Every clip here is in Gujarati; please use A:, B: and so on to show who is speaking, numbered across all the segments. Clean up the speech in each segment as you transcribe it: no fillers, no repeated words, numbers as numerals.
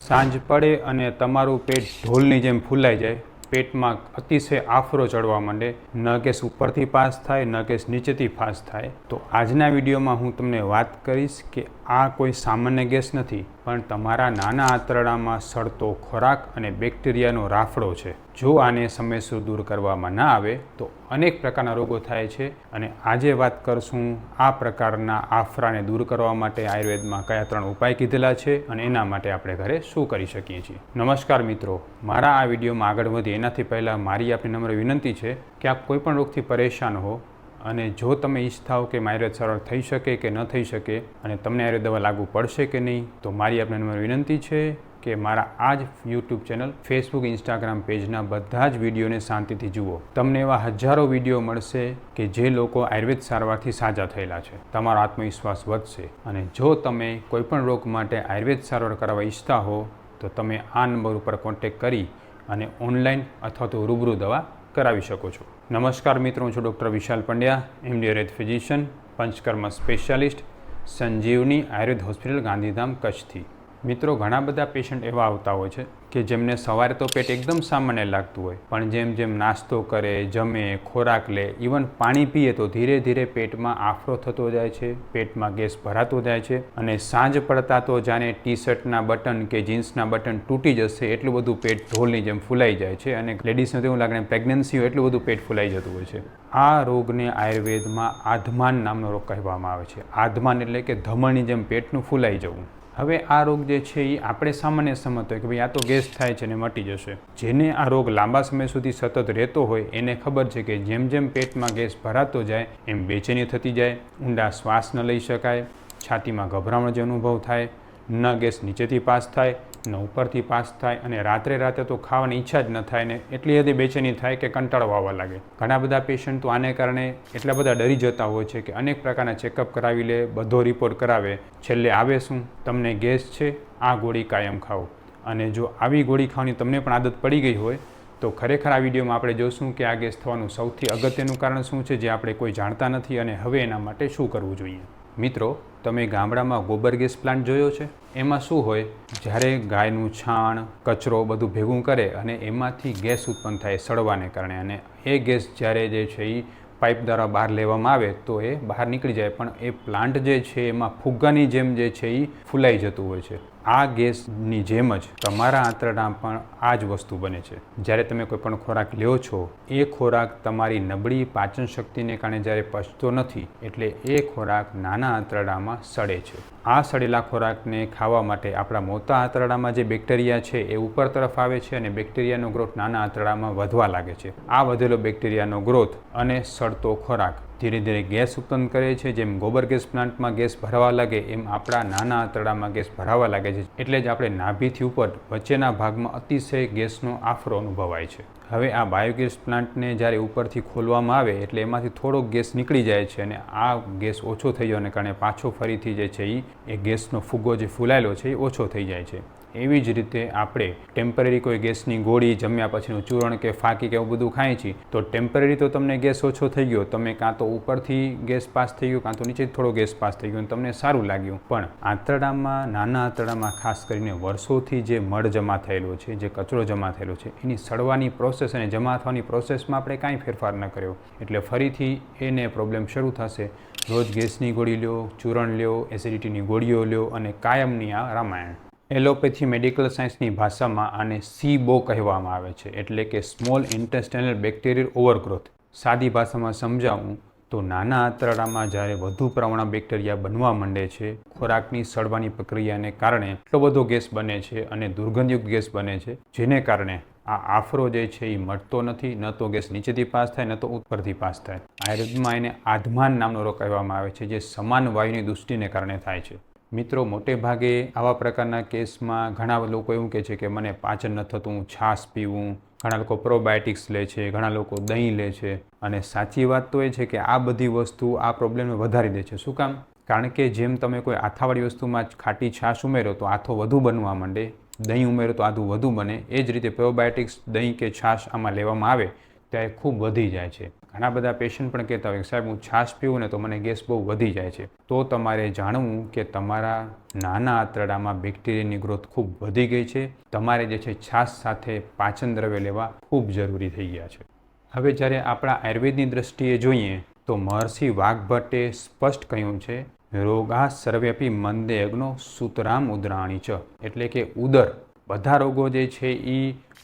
A: સાંજ પડે અને તમારું પેટ ઢોલની જેમ ફૂલાઈ જાય, પેટમાં અતિશય આફરો ચડવા માંડે, ન કેસ ઉપરથી પાસ થાય ન કેસ નીચેથી પાસ થાય, તો આજના વિડીયોમાં હું તમને વાત કરીશ કે આ કોઈ સામાન્ય ગેસ નથી, પણ તમારા નાના આંતરડામાં સડતો ખોરાક અને બેક્ટેરિયાનો રાફડો છે. જો આને સમયસર દૂર કરવામાં ના આવે તો અનેક પ્રકારના રોગો થાય છે. અને આજે વાત કરશું આ પ્રકારના આફરાને દૂર કરવા માટે આયુર્વેદમાં કયા 3 ઉપાય કીધેલા છે અને એના માટે આપણે ઘરે શું કરી શકીએ છીએ. નમસ્કાર મિત્રો, મારા આ વિડીયોમાં આગળ વધીએ એનાથી પહેલાં મારી આપની નમ્ર વિનંતી છે કે આપ કોઈપણ રોગથી પરેશાન હો અને જો તમે ઈચ્છતા હો કે આયુર્વેદ સારવાર થઈ શકે કે ન થઈ શકે અને તમને આયુર્વેદ દવા લાગુ પડશે કે નહીં, તો મારી આપને નમ્ર વિનંતી છે કે મારા આ જ યુટ્યુબ ચેનલ, ફેસબુક, ઇન્સ્ટાગ્રામ પેજના બધા જ વિડીયોને શાંતિથી જુઓ. તમને એવા હજારો વિડીયો મળશે કે જે લોકો આયુર્વેદ સારવારથી સાજા થયેલા છે. તમારો આત્મવિશ્વાસ વધશે. અને જો તમે કોઈપણ રોગ માટે આયુર્વેદ સારવાર કરાવવા ઈચ્છતા હો તો તમે આ નંબર ઉપર કોન્ટેક્ટ કરી અને ઓનલાઈન અથવા તો રૂબરૂ દવા કરાવી શકો છો. નમસ્કાર મિત્રો, હું છું doctor Vishal Pandya, MD Ayurveda physician, Panchakarma specialist, Sanjeevani Ayurveda hospital, Gandhidham, કચ્છથી. મિત્રો, ઘણા બધા પેશન્ટ એવા આવતા હોય છે કે જેમને સવારે તો પેટ એકદમ સામાન્ય લાગતું હોય, પણ જેમ જેમ નાસ્તો કરે, જમે, ખોરાક લે, ઇવન પાણી પીએ તો ધીરે ધીરે પેટમાં આફરો થતો જાય છે, પેટમાં ગેસ ભરાતો જાય છે અને સાંજ પડતા તો જાણે ટી શર્ટના બટન કે જીન્સના બટન તૂટી જશે એટલું બધું પેટ ઢોલની જેમ ફૂલાઈ જાય છે. અને લેડીઝને તો એવું લાગે પ્રેગ્નન્સી હોય એટલું બધું પેટ ફૂલાઈ જતું હોય છે. આ રોગને આયુર્વેદમાં આધમાન નામનો રોગ કહેવામાં આવે છે. આધમાન એટલે કે ધમણની જેમ પેટનું ફૂલાઈ જવું. હવે આ રોગ જે છે એ આપણે સામાન્ય સમજતો હોય કે ભાઈ આ તો ગેસ થાય છે ને મટી જશે. જેને આ રોગ લાંબા સમય સુધી સતત રહેતો હોય એને ખબર છે કે જેમ જેમ પેટમાં ગેસ ભરાતો જાય એમ બેચેની થતી જાય, ઊંડા શ્વાસ ન લઈ શકાય, છાતીમાં ગભરામણ જે અનુભવ થાય, ન ગેસ નીચેથી પાસ થાય ન ઉપરથી પાસ થાય અને રાત્રે તો ખાવાની ઈચ્છા જ ન થાય ને એટલી હદે બેચેની થાય કે કંટાળો આવવા લાગે. ઘણા બધા પેશન્ટ તો આને કારણે એટલા બધા ડરી જતા હોય છે કે અનેક પ્રકારના ચેકઅપ કરાવી લે, બધો રિપોર્ટ કરાવે, છેલ્લે આવે શું, તમને ગેસ છે, આ ગોળી કાયમ ખાઓ. અને જો આવી ગોળી ખાવાની તમને પણ આદત પડી ગઈ હોય તો ખરેખર આ વિડીયોમાં આપણે જોશું કે આ ગેસ થવાનું સૌથી અગત્યનું કારણ શું છે જે આપણે કોઈ જાણતા નથી અને હવે એના માટે શું કરવું જોઈએ. મિત્રો, તમે ગામડામાં ગોબર ગેસ પ્લાન્ટ જોયો છે? એમાં શું હોય, જ્યારે ગાયનું છાણ, કચરો બધું ભેગું કરે અને એમાંથી ગેસ ઉત્પન્ન થાય સડવાને કારણે, અને એ ગેસ જ્યારે જે છે એ પાઇપ દ્વારા બહાર લેવામાં આવે તો એ બહાર નીકળી જાય, પણ એ પ્લાન્ટ જે છે એમાં ફુગ્ગાની જેમ જે છે એ ફૂલાઈ જતું હોય છે. આ ગેસની જેમ જ તમારા આંતરડામાં પણ આ જ વસ્તુ બને છે. જ્યારે તમે કોઈ પણ ખોરાક લ્યો છો એ ખોરાક તમારી નબળી પાચન શક્તિને કારણે જ્યારે પચતો નથી એટલે એ ખોરાક નાના આંતરડામાં સડે છે. આ સડેલા ખોરાકને ખાવા માટે આપણા મોટા આંતરડામાં જે બેક્ટેરિયા છે એ ઉપર તરફ આવે છે અને બેક્ટેરિયાનો ગ્રોથ નાના આંતરડામાં વધવા લાગે છે. આ વધેલો બેક્ટેરિયાનો ગ્રોથ અને સડતો ખોરાક ધીરે ધીરે ગેસ ઉત્પન્ન કરે છે. જેમ ગોબર ગેસ પ્લાન્ટમાં ગેસ ભરાવા લાગે એમ આપણા નાના આંતરડામાં ગેસ ભરાવા લાગે છે. એટલે જ આપણે નાભીથી ઉપર વચ્ચેના ભાગમાં અતિશય ગેસનો આફરો અનુભવાય છે. હવે આ બાયોગેસ પ્લાન્ટને જ્યારે ઉપરથી ખોલવામાં આવે એટલે એમાંથી થોડોક ગેસ નીકળી જાય છે અને આ ગેસ ઓછો થઈ જવાને કારણે પાછો ફરીથી જે છે એ ગેસનો ફુગ્ગો જે ફૂલાયેલો છે એ ઓછો થઈ જાય છે. એવી જ રીતે આપણે ટેમ્પરરી કોઈ ગેસની ગોળી, જમ્યા પછીનું ચૂરણ કે ફાંકી કે એવું બધું ખાઈએ છીએ તો ટેમ્પરરી તો તમને ગેસ ઓછો થઈ ગયો, તમે કાં તો ઉપરથી ગેસ પાસ થઈ ગયો કાં તો નીચેથી થોડો ગેસ પાસ થઈ ગયો અને તમને સારું લાગ્યું, પણ આંતરડામાં, નાના આંતરડામાં ખાસ કરીને વર્ષોથી જે મળ જમા થયેલો છે, જે કચરો જમા થયેલો છે, એની સડવાની પ્રોસેસ અને જમા થવાની પ્રોસેસમાં આપણે કાંઈ ફેરફાર ન કર્યો એટલે ફરીથી એને પ્રોબ્લેમ શરૂ થશે. રોજ ગેસની ગોળી લ્યો, ચૂરણ લ્યો, એસિડિટીની ગોળીઓ લ્યો અને કાયમની આ રામાયણ. એલોપેથી મેડિકલ સાયન્સની ભાષામાં આને SIBO કહેવામાં આવે છે, એટલે કે સ્મોલ ઇન્ટેસ્ટાઇનલ બેક્ટેરિયલ ઓવરગ્રોથ. સાદી ભાષામાં સમજાવું તો નાના આંતરડામાં જ્યારે વધુ પ્રમાણમાં બેક્ટેરિયા બનવા માંડે છે, ખોરાકની સડવાની પ્રક્રિયાને કારણે એટલો બધો ગેસ બને છે અને દુર્ગંધયુક્ત ગેસ બને છે જેને કારણે આ આફરો જે છે એ મટતો નથી, ન તો ગેસ નીચેથી પાસ થાય ન તો ઉપરથી પાસ થાય. આયુર્વેદમાં એને આધમાન નામનો રોગ કહેવામાં આવે છે જે સમાન વાયુની દૃષ્ટિને કારણે થાય છે. મિત્રો, મોટે ભાગે આવા પ્રકારના કેસમાં ઘણા લોકો એવું કહે છે કે મને પાચન ન થતું, છાશ પીવું, ઘણા લોકો પ્રોબાયોટિક્સ લે છે, ઘણા લોકો દહીં લે છે. અને સાચી વાત તો એ છે કે આ બધી વસ્તુ આ પ્રોબ્લેમને વધારી દે છે. શું કામ? કારણ કે જેમ તમે કોઈ આથાવાળી વસ્તુમાં ખાટી છાશ ઉમેરો તો આથો વધુ બનવા માંડે, દહીં ઉમેરો તો આથું વધુ બને. એ જ રીતે પ્રોબાયોટિક્સ, દહીં કે છાશ આમાં લેવામાં આવે ત્યારે ખૂબ વધી જાય છે. ઘણા બધા પેશન્ટ પણ કહેતા હોય કે સાહેબ હું છાશ પીવું ને તો મને ગેસ બહુ વધી જાય છે. તો તમારે જાણવું કે તમારા નાના આંતરડામાં બેક્ટેરિયાની ગ્રોથ ખૂબ વધી ગઈ છે. તમારે જે છે છાશ સાથે પાચન દ્રવ્ય લેવા ખૂબ જરૂરી થઈ ગયા છે. હવે જ્યારે આપણા આયુર્વેદની દ્રષ્ટિએ જોઈએ તો મહર્ષિ વાઘભટ્ટે સ્પષ્ટ કહ્યું છે, રોગા સર્વ્યપી મંદે અગ્નો સૂતરામ ઉદરાણી ચ, એટલે કે ઉદર બધા રોગો જે છે એ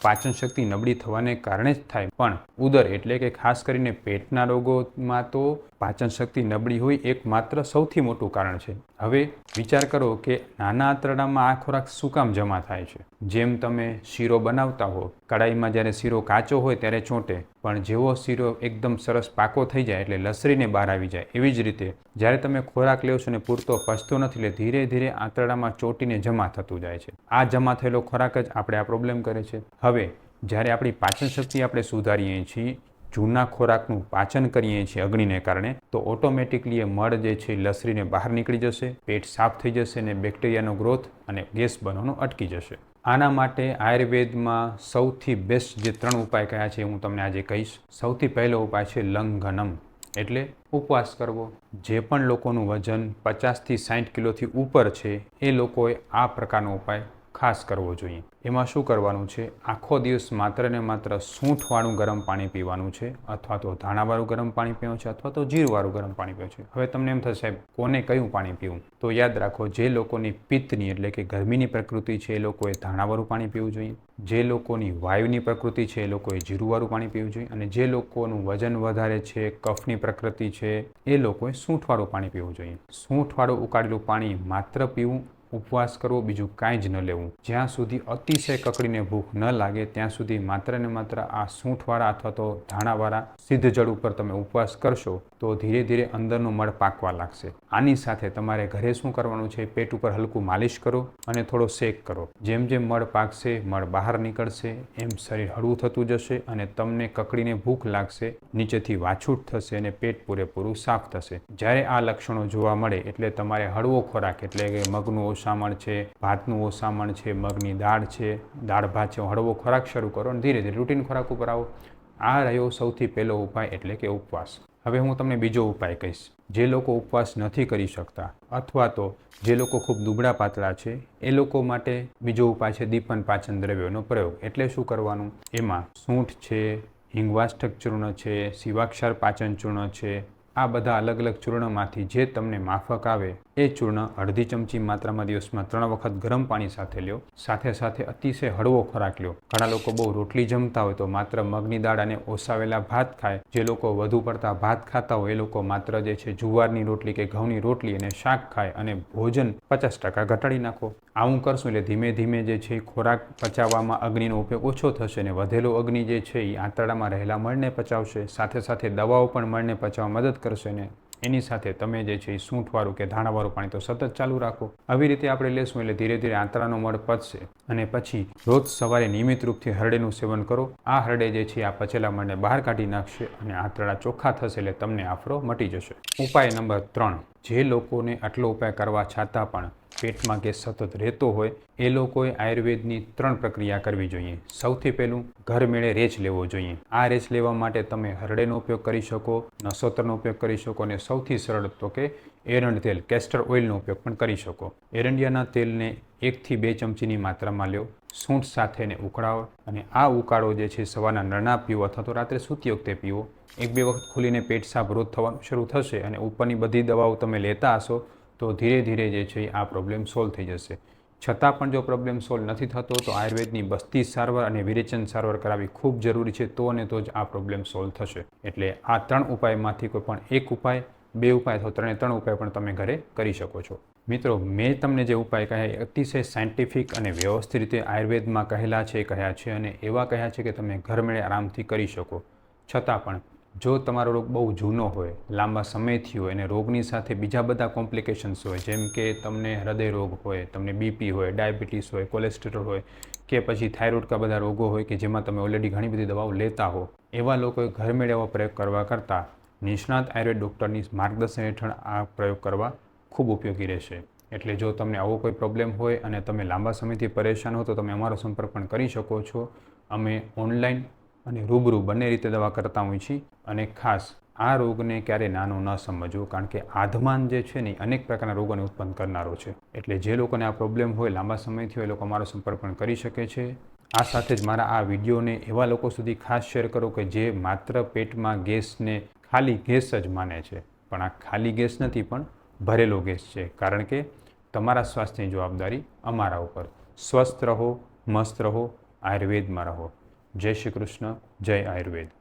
A: પાચન શક્તિ નબળી થવાને કારણે જ થાય, પણ ઉદર એટલે કે ખાસ કરીને પેટના રોગોમાં તો પાચન શક્તિ નબળી હોય એકમાત્ર સૌથી મોટું કારણ છે. હવે વિચાર કરો કે નાના આંતરડામાં આ ખોરાક શું કામ જમા થાય છે. જેમ તમે શીરો બનાવતા હો, કડાઈમાં જ્યારે શીરો કાચો હોય ત્યારે ચોંટે, પણ જેવો શીરો એકદમ સરસ પાકો થઈ જાય એટલે લસરીને બહાર આવી જાય, એવી જ રીતે જ્યારે તમે ખોરાક લ્યો છો ને પૂરતો પચતો નથી એટલે ધીરે ધીરે આંતરડામાં ચોંટીને જમા થતું જાય છે. આ જમા થયેલો ખોરાક જ આપણે આ પ્રોબ્લેમ કરે છે. હવે જ્યારે આપણી પાચન શક્તિ આપણે સુધારીએ છીએ, જૂના ખોરાકનું પાચન કરીએ છીએ અગ્નિને કારણે, તો ઓટોમેટિકલી એ મળ જે છે લસરીને બહાર નીકળી જશે, પેટ સાફ થઈ જશે અને બેક્ટેરિયાનો ગ્રોથ અને ગેસ બનવાનો અટકી જશે. આના માટે આયુર્વેદમાં સૌથી બેસ્ટ જે 3 ઉપાય કયા છે હું તમને આજે કહીશ. સૌથી પહેલો ઉપાય છે લંઘનમ, એટલે ઉપવાસ કરવો. જે પણ લોકોનું વજન 50થી 60 કિલોથી ઉપર છે એ લોકોએ આ પ્રકારનો ઉપાય ખાસ કરવો જોઈએ. એમાં શું કરવાનું છે, આખો દિવસ માત્ર ને માત્ર સૂંઠવાળું ગરમ પાણી પીવાનું છે, અથવા તો ધાણાવાળું ગરમ પાણી પીવું છે, અથવા તો જીરુંવાળું ગરમ પાણી પીવું છે. હવે તમને એમ થશે સાહેબ કોને કયું પાણી પીવું, તો યાદ રાખો જે લોકોની પિત્તની એટલે કે ગરમીની પ્રકૃતિ છે એ લોકોએ ધાણાવાળું પાણી પીવું જોઈએ, જે લોકોની વાયુની પ્રકૃતિ છે એ લોકોએ જીરુંવાળું પાણી પીવું જોઈએ, અને જે લોકોનું વજન વધારે છે, કફની પ્રકૃતિ છે એ લોકોએ સૂંઠવાળું પાણી પીવું જોઈએ. સૂંઠવાળું ઉકાળેલું પાણી માત્ર પીવું, ઉપવાસ કરવો, બીજું કાંઈ જ ન લેવું. જ્યાં સુધી અતિશય કકડીને ભૂખ ન લાગે ત્યાં સુધી માત્ર ને માત્ર આ સૂંઠવાળા અથવા તો ધાણાવાળા સિદ્ધ જળ ઉપર તમે ઉપવાસ કરશો તો ધીરે ધીરે અંદરનું મળ પાકવા લાગશે. આની સાથે તમારે ઘરે શું કરવાનું છે, પેટ ઉપર હલકું માલિશ કરો અને થોડો શેક કરો. જેમ જેમ મળ પાકશે, મળ બહાર નીકળશે, એમ શરીર હળવું થતું જશે અને તમને કકડીને ભૂખ લાગશે, નીચેથી વાછૂટ થશે અને પેટ પૂરેપૂરું સાફ થશે. જ્યારે આ લક્ષણો જોવા મળે એટલે તમારે હળવો ખોરાક એટલે કે મગનું ઓસામણ છે, ભાતનું ઓસામણ છે, મગની દાળ છે, દાળ ભાત છે, હળવો ખોરાક શરૂ કરો અને ધીરે ધીરે રૂટીન ખોરાક ઉપર આવો. આ રહ્યો સૌથી પહેલો ઉપાય એટલે કે ઉપવાસ. હવે હું તમને બીજો ઉપાય કહીશ. જે લોકો ઉપવાસ નથી કરી શકતા અથવા તો જે લોકો ખૂબ દુબળા પાતળા છે એ લોકો માટે બીજો ઉપાય છે દીપન પાચન દ્રવ્યોનો પ્રયોગ. એટલે શું કરવાનું, એમાં સૂંઠ છે, હિંગવાષ્ટક ચૂર્ણ છે, શિવાક્ષાર પાચન ચૂર્ણ છે, આ બધા અલગ અલગ ચૂર્ણમાંથી જે તમને માફક આવે એ ચૂર્ણ અડધી ચમચી માત્રામાં દિવસમાં 3 વખત ગરમ પાણી સાથે લ્યો. સાથે સાથે અતિશય હળવો ખોરાક લ્યો. ઘણા લોકો બહુ રોટલી જમતા હોય તો માત્ર મગની દાળ અને ઓસાવેલા ભાત ખાય. જે લોકો વધુ પડતા ભાત ખાતા હોય એ લોકો માત્ર જે છે જુવારની રોટલી કે ઘઉંની રોટલી અને શાક ખાય અને ભોજન 50% ઘટાડી નાખો. આવું કરશું એટલે ધીમે ધીમે જે છે ખોરાક પચાવવામાં અગ્નિનો ઉપયોગ ઓછો થશે અને વધેલો અગ્નિ જે છે એ આંતરડામાં રહેલા મળને પચાવશે. સાથે સાથે દવાઓ પણ મળને પચાવવા મદદ કરશે ને એની સાથે તમે જે છે એ સૂંઠવાળું કે ધાણાવાળું પાણી તો સતત ચાલુ રાખો. આવી રીતે આપણે લેશું એટલે ધીરે ધીરે આંતરડાનો મળ પચશે અને પછી રોજ સવારે નિયમિત રૂપથી હરડેનું સેવન કરો. આ હરડે જે છે આ પચેલા મળને બહાર કાઢી નાખશે અને આંતરડા ચોખ્ખા થશે એટલે તમને આફરો મટી જશે. ઉપાય નંબર 3, જે લોકોને આટલો ઉપાય કરવા છતાં પણ પેટમાં ગેસ સતત રહેતો હોય એ લોકોએ આયુર્વેદની 3 પ્રક્રિયા કરવી જોઈએ. સૌથી પહેલું ઘરમેળે રેચ લેવો જોઈએ. આ રેચ લેવા માટે તમે હરડેનો ઉપયોગ કરી શકો, નસોતરનો ઉપયોગ કરી શકો અને સૌથી સરળ તો કે એરંડ તેલ કેસ્ટર ઓઇલનો ઉપયોગ પણ કરી શકો. એરંડિયાના તેલને 1 થી 2 ચમચીની માત્રામાં લ્યો, સૂંઠ સાથેને ઉકળાવો અને આ ઉકાળો જે છે સવારના નરણા પીવો અથવા તો રાત્રે સૂતી વખતે પીવો. 1-2 વખત ખુલીને પેટ સાફ રોજ થવાનું શરૂ થશે અને ઉપરની બધી દવાઓ તમે લેતા હશો તો ધીરે ધીરે જે છે આ પ્રોબ્લેમ સોલ્વ થઈ જશે. છતાં પણ જો પ્રોબ્લેમ સોલ્વ નથી થતો તો આયુર્વેદની બસ્તી સારવાર અને વિરેચન સારવાર કરાવવી ખૂબ જરૂરી છે. તો અને તો જ આ પ્રોબ્લેમ સોલ્વ થશે. એટલે આ 3 ઉપાયમાંથી કોઈ પણ એક ઉપાય, 2 ઉપાય અથવા 3 ઉપાય પણ તમે ઘરે કરી શકો છો. મિત્રો, મેં તમને જે ઉપાય કહ્યા એ અતિશય સાયન્ટિફિક અને વ્યવસ્થિત રીતે આયુર્વેદમાં કહેલા છે અને એવા કહ્યા છે કે તમે ઘરમેળે આરામથી કરી શકો. છતાં પણ જો તમારો રોગ બહુ જૂનો હોય, લાંબા સમયથી હોય અને રોગની સાથે બીજા બધા કોમ્પ્લિકેશન્સ હોય, જેમ કે તમને હૃદય રોગ હોય, તમને બીપી હોય, ડાયાબિટીસ હોય, કોલેસ્ટ્રોલ હોય કે પછી થાઇરોઇડ કા બધા રોગો હોય કે જેમાં તમે ઓલરેડી ઘણી બધી દવાઓ લેતા હો, એવા લોકોએ ઘરમેળે એવો પ્રયોગ કરવા કરતાં નિષ્ણાત આયુર્વેદ ડૉક્ટરની માર્ગદર્શન હેઠળ આ પ્રયોગ કરવા ખૂબ ઉપયોગી રહેશે. એટલે જો તમને આવો કોઈ પ્રોબ્લેમ હોય અને તમે લાંબા સમયથી પરેશાન હો તો તમે અમારો સંપર્ક પણ કરી શકો છો. અમે ઓનલાઈન અને રૂબરૂ બંને રીતે દવા કરતા હોઈએ છીએ. અને ખાસ આ રોગને ક્યારે નાનો ન સમજવો, કારણ કે આધમાન જે છે ને અનેક પ્રકારના રોગોને ઉત્પન્ન કરનારો છે. એટલે જે લોકોને આ પ્રોબ્લેમ હોય, લાંબા સમયથી હોય, એ લોકો અમારો સંપર્ક પણ કરી શકે છે. આ સાથે જ મારા આ વિડીયોને એવા લોકો સુધી ખાસ શેર કરો કે જે માત્ર પેટમાં ગેસને ખાલી ગેસ જ માને છે. પણ આ ખાલી ગેસ નથી, પણ ભરેલો ગેસ છે. કારણ કે તમારા સ્વાસ્થ્યની જવાબદારી અમારા ઉપર. સ્વસ્થ રહો, મસ્ત રહો, આયુર્વેદમાં રહો. જય શ્રી કૃષ્ણ, જય આયુર્વેદ.